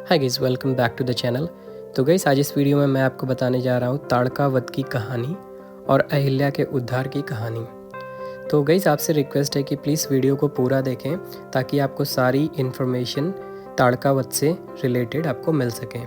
Hi guys, welcome back to the channel. तो guys, आज इस वीडियो में मैं आपको बताने जा रहा हूँ ताड़का वध की कहानी और अहिल्या के उद्धार की कहानी। तो गाइस, आपसे रिक्वेस्ट है कि प्लीज़ वीडियो को पूरा देखें ताकि आपको सारी इन्फॉर्मेशन ताड़का वध से रिलेटेड आपको मिल सके।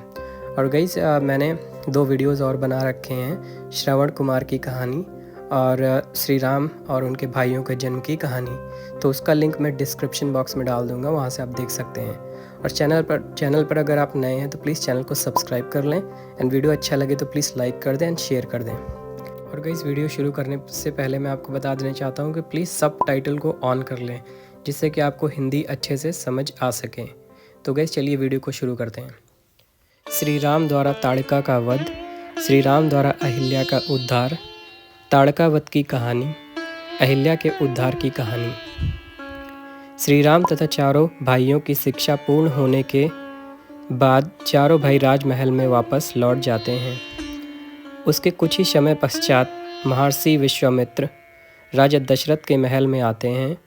और गाइस, मैंने 2 वीडियोज़ और बना रखे हैं, श्रवण कुमार की कहानी और श्री राम और उनके भाइयों के जन्म की कहानी। तो उसका लिंक मैं डिस्क्रिप्शन बॉक्स में डाल दूँगा, वहाँ से आप देख सकते हैं। और चैनल पर अगर आप नए हैं तो प्लीज़ चैनल को सब्सक्राइब कर लें एंड वीडियो अच्छा लगे तो प्लीज़ लाइक कर दें एंड शेयर कर दें। और गाइस, वीडियो शुरू करने से पहले मैं आपको बता देना चाहता हूँ कि प्लीज़ सब टाइटल को ऑन कर लें जिससे कि आपको हिंदी अच्छे से समझ आ सके। तो गाइस, चलिए वीडियो को शुरू करते हैं। श्री राम द्वारा ताड़का का वध, श्री राम द्वारा अहिल्या का उद्धार, ताड़का वध की कहानी, अहिल्या के उद्धार की कहानी। श्री राम तथा चारों भाइयों की शिक्षा पूर्ण होने के बाद चारों भाई राजमहल में वापस लौट जाते हैं। उसके कुछ ही समय पश्चात महर्षि विश्वामित्र राजा दशरथ के महल में आते हैं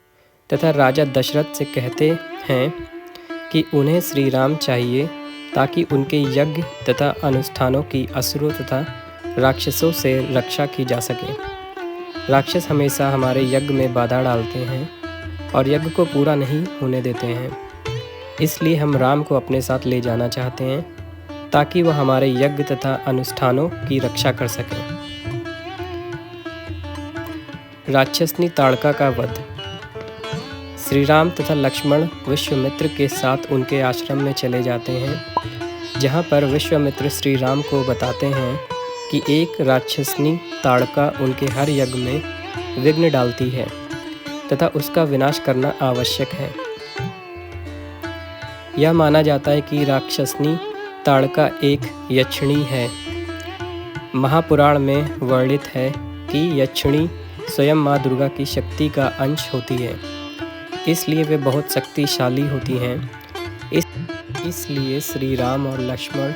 तथा राजा दशरथ से कहते हैं कि उन्हें श्री राम चाहिए ताकि उनके यज्ञ तथा अनुष्ठानों की असुरों तथा राक्षसों से रक्षा की जा सके। राक्षस हमेशा हमारे यज्ञ में बाधा डालते हैं और यज्ञ को पूरा नहीं होने देते हैं, इसलिए हम राम को अपने साथ ले जाना चाहते हैं ताकि वह हमारे यज्ञ तथा अनुष्ठानों की रक्षा कर सकें। राक्षसनी ताड़का का वध। श्री राम तथा लक्ष्मण विश्वामित्र के साथ उनके आश्रम में चले जाते हैं, जहाँ पर विश्वामित्र श्री राम को बताते हैं कि एक राक्षसनी ताड़का उनके हर यज्ञ में विघ्न डालती है तथा उसका विनाश करना आवश्यक है। यह माना जाता है कि राक्षसनी ताड़का एक यक्षिणी है। महापुराण में वर्णित है कि यक्षिणी स्वयं माँ दुर्गा की शक्ति का अंश होती है, इसलिए वे बहुत शक्तिशाली होती हैं। इसलिए श्री राम और लक्ष्मण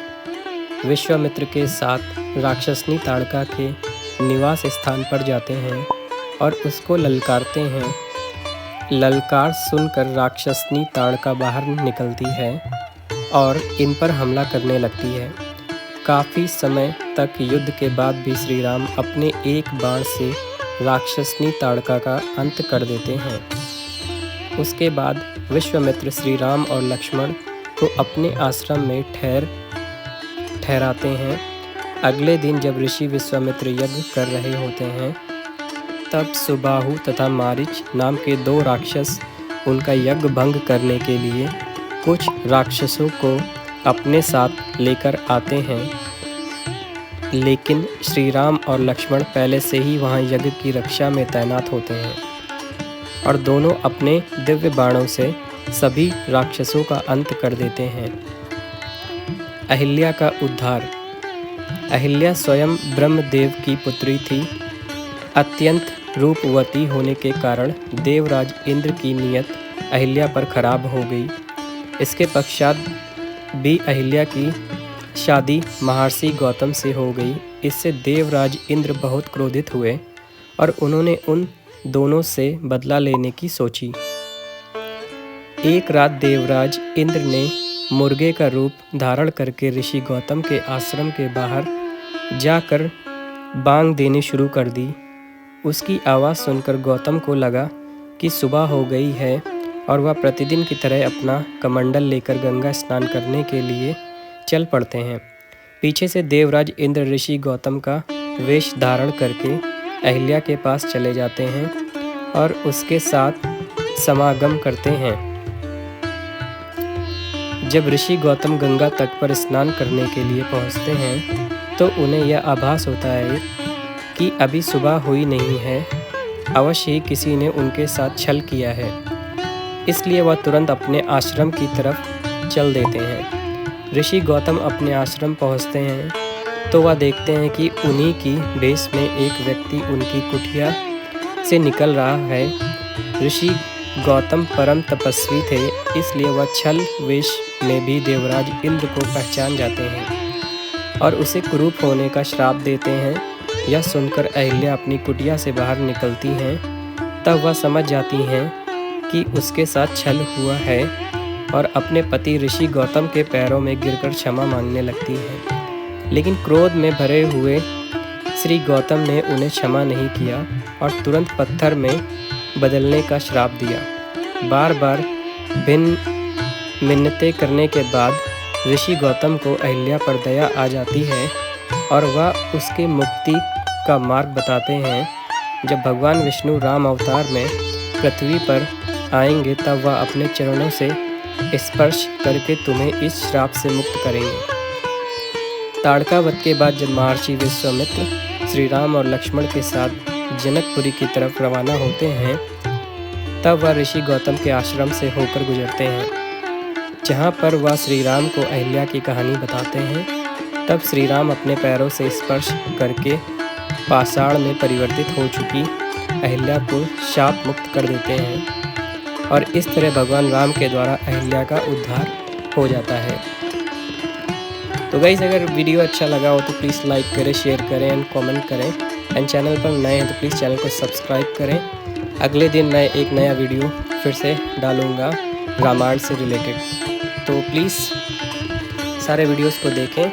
विश्वामित्र के साथ राक्षसनी ताड़का के निवास स्थान पर जाते हैं और उसको ललकारते हैं। ललकार सुनकर राक्षसनी ताड़का बाहर निकलती है और इन पर हमला करने लगती है। काफ़ी समय तक युद्ध के बाद भी श्री राम अपने एक बाण से राक्षसनी ताड़का का अंत कर देते हैं। उसके बाद विश्वामित्र श्री राम और लक्ष्मण को अपने आश्रम में ठहराते हैं। अगले दिन जब ऋषि विश्वामित्र यज्ञ कर रहे होते हैं, तब सुबाहु तथा मारीच नाम के 2 राक्षस उनका यज्ञ भंग करने के लिए कुछ राक्षसों को अपने साथ लेकर आते हैं, लेकिन श्री राम और लक्ष्मण पहले से ही वहां यज्ञ की रक्षा में तैनात होते हैं और दोनों अपने दिव्य बाणों से सभी राक्षसों का अंत कर देते हैं। अहिल्या का उद्धार। अहिल्या स्वयं ब्रह्मदेव की पुत्री थी। अत्यंत रूपवती होने के कारण देवराज इंद्र की नियत अहिल्या पर खराब हो गई। इसके पश्चात भी अहिल्या की शादी महर्षि गौतम से हो गई। इससे देवराज इंद्र बहुत क्रोधित हुए और उन्होंने उन दोनों से बदला लेने की सोची। एक रात देवराज इंद्र ने मुर्गे का रूप धारण करके ऋषि गौतम के आश्रम के बाहर जाकर बांग देनी शुरू कर दी। उसकी आवाज़ सुनकर गौतम को लगा कि सुबह हो गई है और वह प्रतिदिन की तरह अपना कमंडल लेकर गंगा स्नान करने के लिए चल पड़ते हैं। पीछे से देवराज इंद्र ऋषि गौतम का वेश धारण करके अहिल्या के पास चले जाते हैं और उसके साथ समागम करते हैं। जब ऋषि गौतम गंगा तट पर स्नान करने के लिए पहुंचते हैं तो उन्हें यह आभास होता है कि अभी सुबह हुई नहीं है, अवश्य ही किसी ने उनके साथ छल किया है। इसलिए वह तुरंत अपने आश्रम की तरफ चल देते हैं। ऋषि गौतम अपने आश्रम पहुंचते हैं तो वह देखते हैं कि उन्हीं की भेष में एक व्यक्ति उनकी कुटिया से निकल रहा है। ऋषि गौतम परम तपस्वी थे, इसलिए वह छल वेश में भी देवराज इंद्र को पहचान जाते हैं और उसे कुरूप होने का श्राप देते हैं। यह सुनकर अहिल्या अपनी कुटिया से बाहर निकलती हैं। तब वह समझ जाती हैं कि उसके साथ छल हुआ है और अपने पति ऋषि गौतम के पैरों में गिरकर क्षमा मांगने लगती हैं। लेकिन क्रोध में भरे हुए श्री गौतम ने उन्हें क्षमा नहीं किया और तुरंत पत्थर में बदलने का श्राप दिया। बार बार भिन्न मिन्नतें करने के बाद ऋषि गौतम को अहिल्या पर दया आ जाती है और वह उसके मुक्ति का मार्ग बताते हैं। जब भगवान विष्णु राम अवतार में पृथ्वी पर आएंगे तब वह अपने चरणों से स्पर्श करके तुम्हें इस श्राप से मुक्त करेंगे। ताड़का वध के बाद जब महर्षि विश्वामित्र श्री राम और लक्ष्मण के साथ जनकपुरी की तरफ रवाना होते हैं तब वह ऋषि गौतम के आश्रम से होकर गुजरते हैं, जहाँ पर वह श्री राम को अहिल्या की कहानी बताते हैं। तब श्री राम अपने पैरों से स्पर्श करके पाषाण में परिवर्तित हो चुकी अहिल्या को शाप मुक्त कर देते हैं और इस तरह भगवान राम के द्वारा अहिल्या का उद्धार हो जाता है। तो गाइस, अगर वीडियो अच्छा लगा हो तो प्लीज़ लाइक करें, शेयर करें एंड कमेंट करें एंड चैनल पर नए हैं तो प्लीज़ चैनल को सब्सक्राइब करें। अगले दिन मैं एक नया वीडियो फिर से डालूँगा रामायण से रिलेटेड, तो प्लीज़ सारे वीडियोस को देखें।